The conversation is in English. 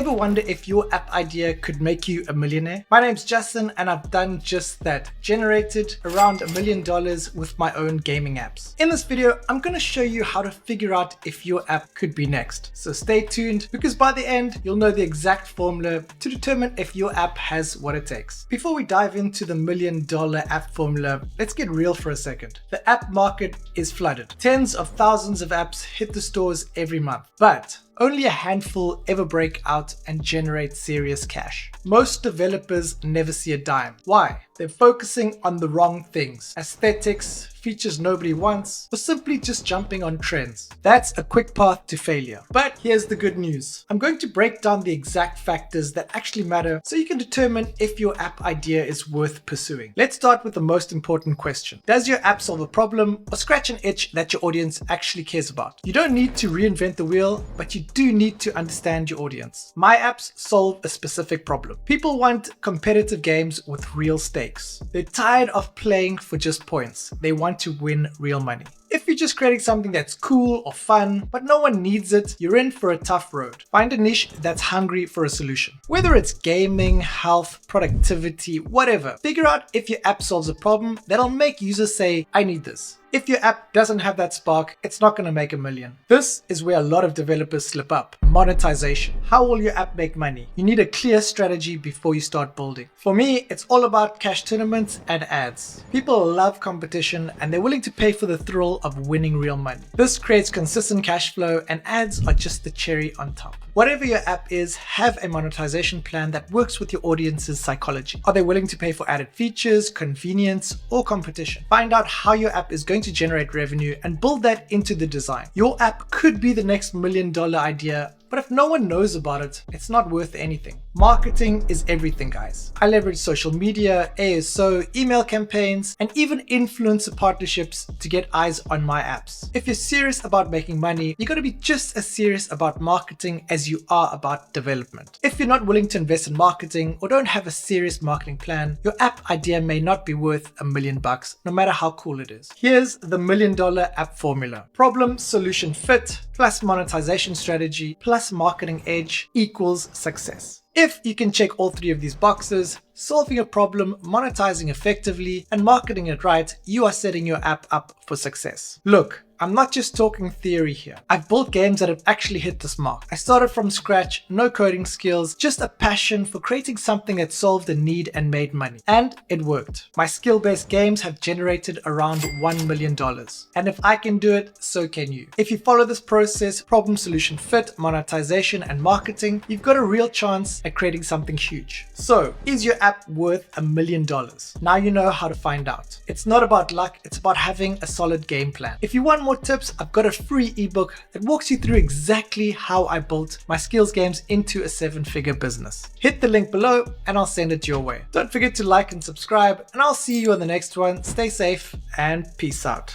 Ever wonder if your app idea could make you a millionaire? My name's Justin and I've done just that, generated around $1 million with my own gaming apps. In this video, I'm going to show you how to figure out if your app could be next. So stay tuned because by the end, you'll know the exact formula to determine if your app has what it takes. Before we dive into the $1 million app formula, let's get real for a second. The app market is flooded. Tens of thousands of apps hit the stores every month, but only a handful ever break out and generate serious cash. Most developers never see a dime. Why? They're focusing on the wrong things. Aesthetics, features nobody wants, or simply just jumping on trends. That's a quick path to failure. But here's the good news. I'm going to break down the exact factors that actually matter so you can determine if your app idea is worth pursuing. Let's start with the most important question. Does your app solve a problem or scratch an itch that your audience actually cares about? You don't need to reinvent the wheel, but you do need to understand your audience. My apps solve a specific problem. People want competitive games with real stakes. They're tired of playing for just points. They want to win real money. If you're just creating something that's cool or fun, but no one needs it, you're in for a tough road. Find a niche that's hungry for a solution. Whether it's gaming, health, productivity, whatever, figure out if your app solves a problem that'll make users say, I need this. If your app doesn't have that spark, it's not going to make $1 million. This is where a lot of developers slip up. Monetization. How will your app make money? You need a clear strategy before you start building. For me, it's all about cash tournaments and ads. People love competition and they're willing to pay for the thrill of winning real money. This creates consistent cash flow and ads are just the cherry on top. Whatever your app is, have a monetization plan that works with your audience's psychology. Are they willing to pay for added features, convenience, or competition? Find out how your app is going to generate revenue and build that into the design. Your app could be the next $1 million idea, but if no one knows about it, it's not worth anything. Marketing is everything, guys. I leverage social media, ASO, email campaigns, and even influencer partnerships to get eyes on my apps. If you're serious about making money, you gotta be just as serious about marketing as you are about development. If you're not willing to invest in marketing or don't have a serious marketing plan, your app idea may not be worth $1 million, no matter how cool it is. Here's the $1 million app formula. Problem, solution, fit, plus monetization strategy, plus marketing edge equals success. If you can check all three of these boxes, solving a problem, monetizing effectively, and marketing it right, you are setting your app up for success. Look, I'm not just talking theory here. I've built games that have actually hit this mark. I started from scratch, no coding skills, just a passion for creating something that solved a need and made money. And it worked. My skill-based games have generated around $1 million. And if I can do it, so can you. If you follow this process, problem, solution, fit, monetization, and marketing, you've got a real chance at creating something huge. So, is your app worth $1 million? Now you know how to find out. It's not about luck, it's about having a solid game plan. If you want more tips, I've got a free ebook that walks you through exactly how I built my Skillz games into a 7-figure business. Hit the link below and I'll send it your way. Don't forget to like and subscribe, and I'll see you on the next one. Stay safe and peace out.